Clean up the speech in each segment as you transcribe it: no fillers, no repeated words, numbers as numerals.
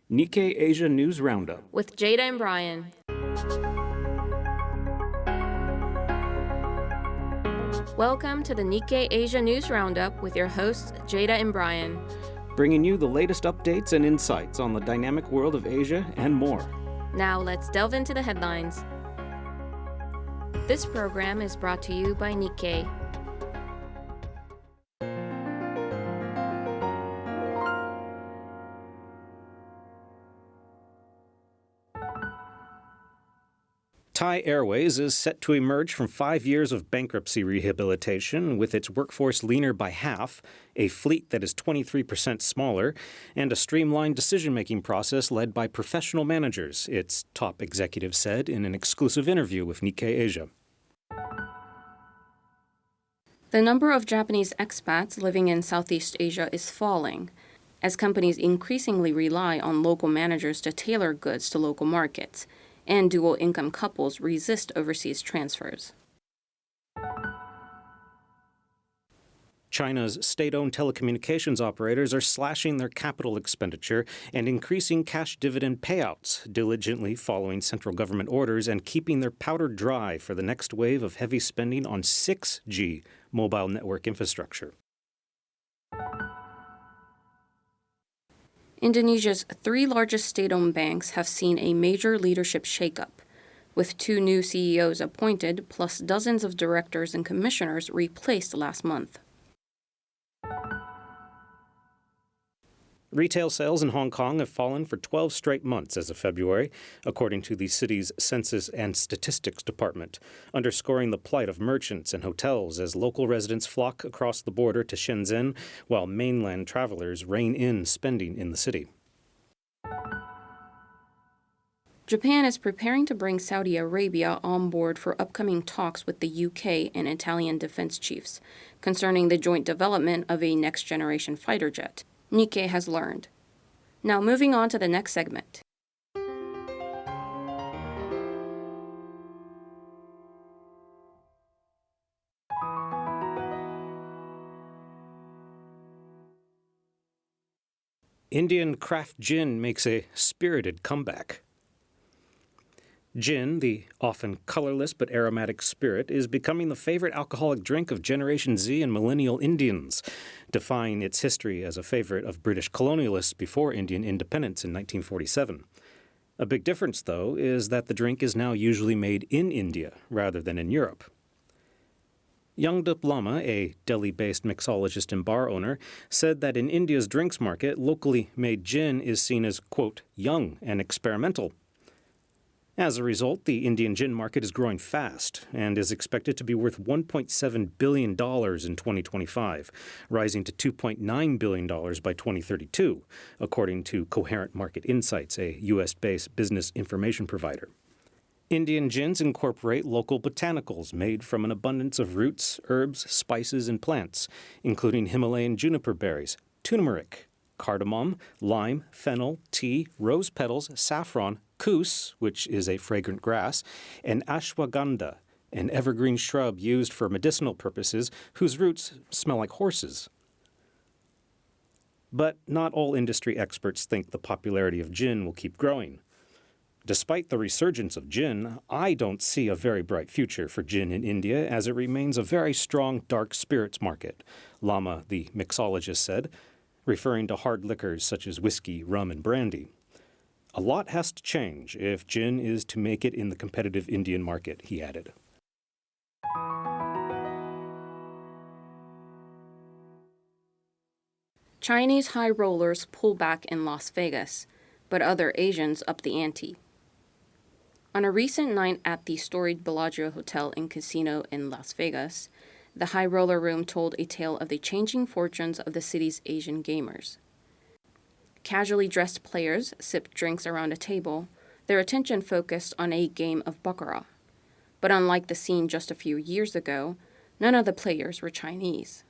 Nikkei Asia News Roundup with Jada and Brian. Welcome to the Nikkei Asia News Roundup with your hosts Jada and Brian, bringing you the latest updates and insights on the dynamic world of Asia and more. Now let's delve into the headlines. This program is brought to you by Nikkei. Thai Airways is set to emerge from 5 years of bankruptcy rehabilitation with its workforce leaner by half, a fleet that is 23% smaller, and a streamlined decision-making process led by professional managers, its top executive said in an exclusive interview with Nikkei Asia. The number of Japanese expats living in Southeast Asia is falling, as companies increasingly rely on local managers to tailor goods to local markets, and dual-income couples resist overseas transfers. China's state-owned telecommunications operators are slashing their capital expenditure and increasing cash dividend payouts, diligently following central government orders and keeping their powder dry for the next wave of heavy spending on 6G mobile network infrastructure. Indonesia's 3 largest state-owned banks have seen a major leadership shakeup, with 2 new CEOs appointed plus dozens of directors and commissioners replaced last month. Retail sales in Hong Kong have fallen for 12 straight months as of February, according to the city's Census and Statistics Department, underscoring the plight of merchants and hotels as local residents flock across the border to Shenzhen, while mainland travelers rein in spending in the city. Japan is preparing to bring Saudi Arabia on board for upcoming talks with the UK and Italian defense chiefs concerning the joint development of a next-generation fighter jet, Nikkei has learned. Now moving on to the next segment. Indian craft gin makes a spirited comeback. Gin, the often colorless but aromatic spirit, is becoming the favorite alcoholic drink of Generation Z and Millennial Indians, defying its history as a favorite of British colonialists before Indian independence in 1947. A big difference, though, is that the drink is now usually made in India rather than in Europe. Youngdup Lama, a Delhi-based mixologist and bar owner, said that in India's drinks market, locally made gin is seen as, quote, young and experimental. As a result, the Indian gin market is growing fast and is expected to be worth $1.7 billion in 2025, rising to $2.9 billion by 2032, according to Coherent Market Insights, a U.S.-based business information provider. Indian gins incorporate local botanicals made from an abundance of roots, herbs, spices, and plants, including Himalayan juniper berries, turmeric, cardamom, lime, fennel, tea, rose petals, saffron, kus, which is a fragrant grass, and ashwagandha, an evergreen shrub used for medicinal purposes whose roots smell like horses. But not all industry experts think the popularity of gin will keep growing. Despite the resurgence of gin, I don't see a very bright future for gin in India as it remains a very strong dark spirits market, Lama, the mixologist, said, referring to hard liquors such as whiskey, rum, and brandy. A lot has to change if gin is to make it in the competitive Indian market, he added. Chinese high rollers pull back in Las Vegas, but other Asians up the ante. On a recent night at the storied Bellagio Hotel and Casino in Las Vegas, the high roller room told a tale of the changing fortunes of the city's Asian gamers. Casually dressed players sipped drinks around a table, their attention focused on a game of baccarat. But unlike the scene just a few years ago, none of the players were Chinese.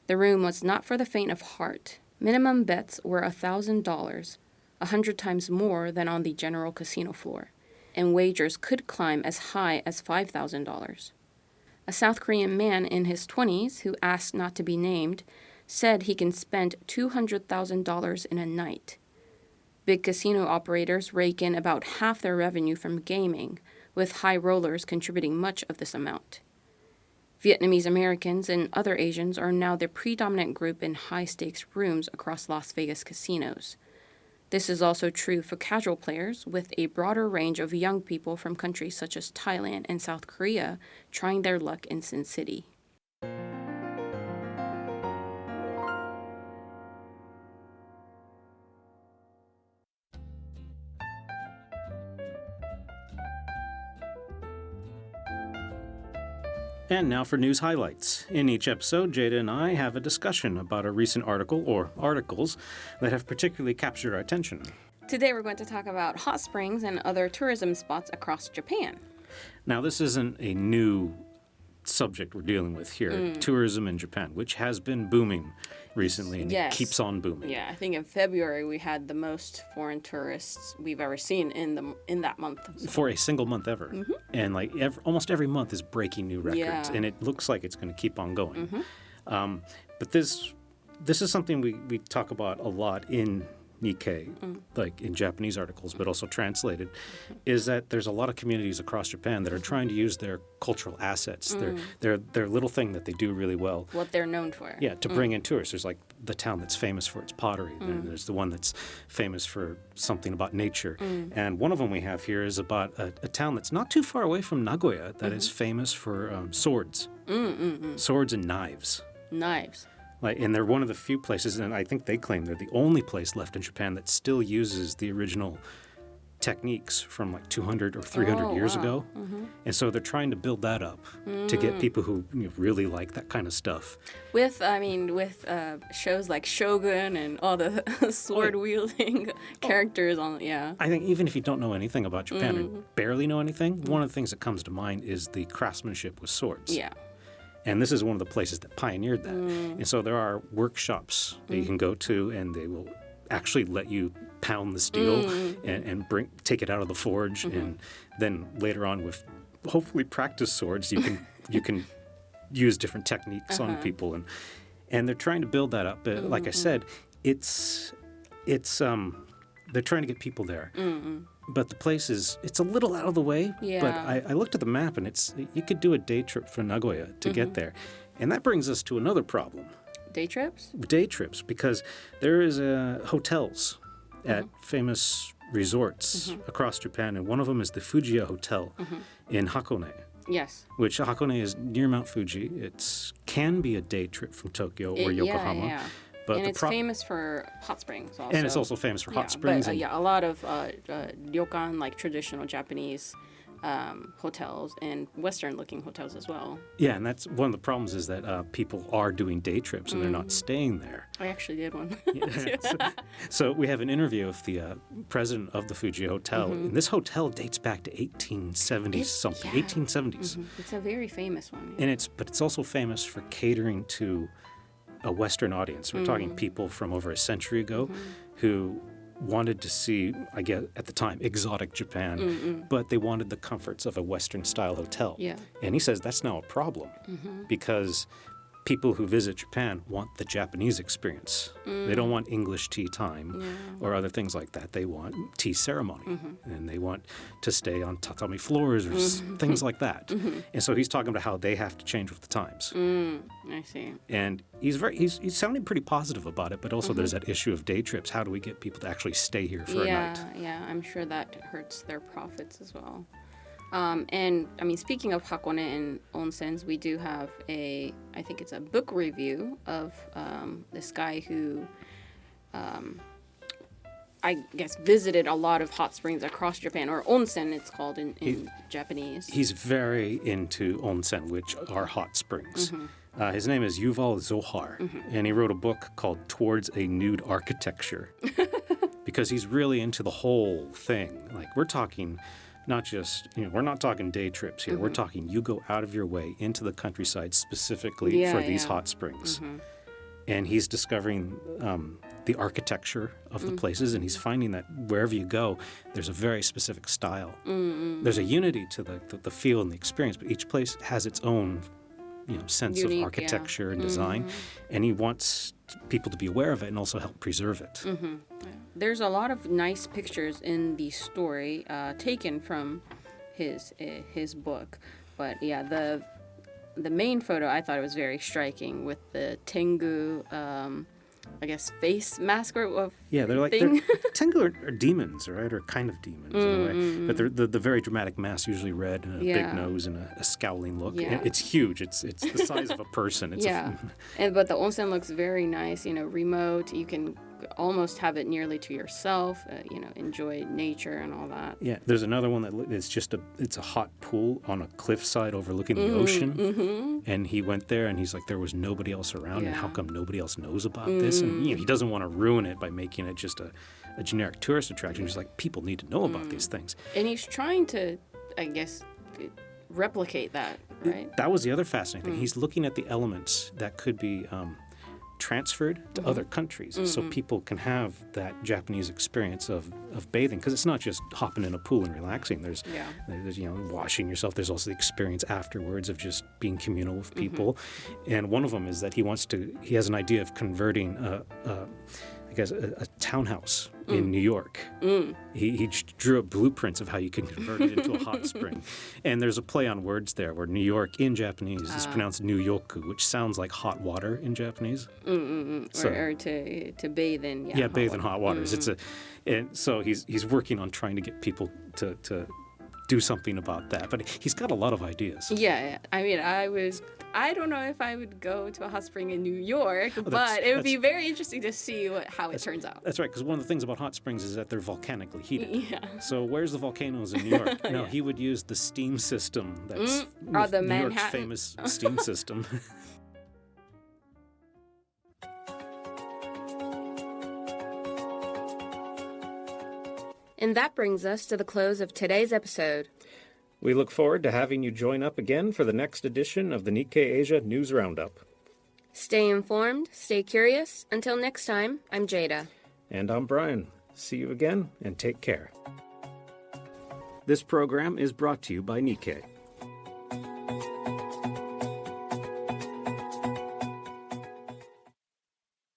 The room was not for the faint of heart. Minimum bets were $1,000, 100 times more than on the general casino floor, and wagers could climb as high as $5,000. A South Korean man in his 20s who asked not to be named said he can spend $200,000 in a night. Big casino operators rake in about half their revenue from gaming, with high rollers contributing much of this amount. Vietnamese Americans and other Asians are now the predominant group in high-stakes rooms across Las Vegas casinos. This is also true for casual players, with a broader range of young people from countries such as Thailand and South Korea trying their luck in Sin City. And now for news highlights. In each episode, Jada and I have a discussion about a recent article or articles that have particularly captured our attention. Today we're going to talk about hot springs and other tourism spots across Japan. Now, this isn't a new subject we're dealing with here, tourism in Japan, which has been booming recently and it keeps on booming. Yeah, I think in February we had the most foreign tourists we've ever seen in that month. For a single month ever. And like almost every month is breaking new records, and it looks like it's going to keep on going. But this is something we talk about a lot in Nikkei, like in Japanese articles, but also translated, is that there's a lot of communities across Japan that are trying to use their cultural assets, their little thing that they do really well. What they're known for. Yeah, to bring in tourists. There's like the town that's famous for its pottery, and there's the one that's famous for something about nature. And one of them we have here is about a town that's not too far away from Nagoya that is famous for swords. Swords and knives. Knives. And they're one of the few places, and I think they claim they're the only place left in Japan that still uses the original techniques from like 200 or 300 years ago. And so they're trying to build that up to get people who really like that kind of stuff. With shows like Shogun and all the sword-wielding characters on, I think even if you don't know anything about Japan and barely know anything, one of the things that comes to mind is the craftsmanship with swords. Yeah. And this is one of the places that pioneered that. And so there are workshops that you can go to, and they will actually let you pound the steel and take it out of the forge. And then later on, with hopefully practice swords, you can use different techniques on people. And they're trying to build that up. But like I said, it's they're trying to get people there. But the place it's a little out of the way. Yeah. But I looked at the map, and you could do a day trip from Nagoya to get there. And that brings us to another problem. Day trips? Day trips, because there is hotels at famous resorts across Japan, and one of them is the Fujiya Hotel in Hakone. Yes. Which Hakone is near Mount Fuji. It can be a day trip from Tokyo or Yokohama. Yeah. But and it's famous for hot springs also. And it's also famous for hot springs. But, a lot of ryokan, like traditional Japanese hotels, and Western-looking hotels as well. Yeah, and that's one of the problems is that people are doing day trips and they're not staying there. I actually did one. So we have an interview with the president of the Fuji Hotel. And this hotel dates back to 1870-something, 1870s. It's a very famous one. And it's also famous for catering to a Western audience. We're talking people from over a century ago who wanted to see, I guess at the time, exotic Japan, but they wanted the comforts of a Western-style hotel. Yeah. And he says that's now a problem because people who visit Japan want the Japanese experience. They don't want English tea time or other things like that. They want tea ceremony, and they want to stay on tatami floors or things like that. And so he's talking about how they have to change with the times. I see. And he's sounding pretty positive about it, but also there's that issue of day trips. How do we get people to actually stay here for a night? Yeah, I'm sure that hurts their profits as well. And I mean, speaking of Hakone and onsens, we do have I think it's a book review of this guy who, I guess, visited a lot of hot springs across Japan, or onsen it's called in Japanese. He's very into onsen, which are hot springs. His name is Yuval Zohar, and he wrote a book called Towards a Nude Architecture because he's really into the whole thing. Like, we're talking not just, we're not talking day trips here. We're talking you go out of your way into the countryside specifically for these hot springs. And he's discovering the architecture of the places, and he's finding that wherever you go, there's a very specific style. There's a unity to the feel and the experience, but each place has its own sense Unique, of architecture and design, and he wants people to be aware of it and also help preserve it. There's a lot of nice pictures in the story taken from his book, but yeah, the main photo I thought it was very striking with the Tengu, I guess face mask or yeah, they're like thing. Tengu are demons, right, or kind of demons in a way. But they're the very dramatic mask, usually red and a big nose and a scowling look. Yeah. It's huge. It's the size of a person. It's But the onsen looks very nice. Remote. You can almost have it nearly to yourself. Enjoy nature and all that. Yeah, there's another one that it's just it's a hot pool on a cliffside overlooking the ocean, and he went there and he's like, there was nobody else around, and how come nobody else knows about this? And he doesn't want to ruin it by making it just a generic tourist attraction. He's like, people need to know about these things. And he's trying to, I guess, replicate that, right? That was the other fascinating thing. He's looking at the elements that could be transferred to other countries, so people can have that Japanese experience of bathing, because it's not just hopping in a pool and relaxing. There's washing yourself. There's also the experience afterwards of just being communal with people. And one of them is that he has an idea of converting a townhouse in New York. He drew up blueprints of how you can convert it into a hot spring. And there's a play on words there where New York in Japanese is pronounced New-yoku, which sounds like hot water in Japanese. Or to bathe in. Yeah, bathe in hot waters. And so he's working on trying to get people to do something about that. But he's got a lot of ideas. Yeah. I mean, I don't know if I would go to a hot spring in New York, but it would be very interesting to see how it turns out. That's right, because one of the things about hot springs is that they're volcanically heated. Yeah. So where's the volcanoes in New York? No, he would use the steam system that's the New Manhattan. York's famous steam system. And that brings us to the close of today's episode. We look forward to having you join up again for the next edition of the Nikkei Asia News Roundup. Stay informed, stay curious. Until next time, I'm Jada. And I'm Brian. See you again, and take care. This program is brought to you by Nikkei.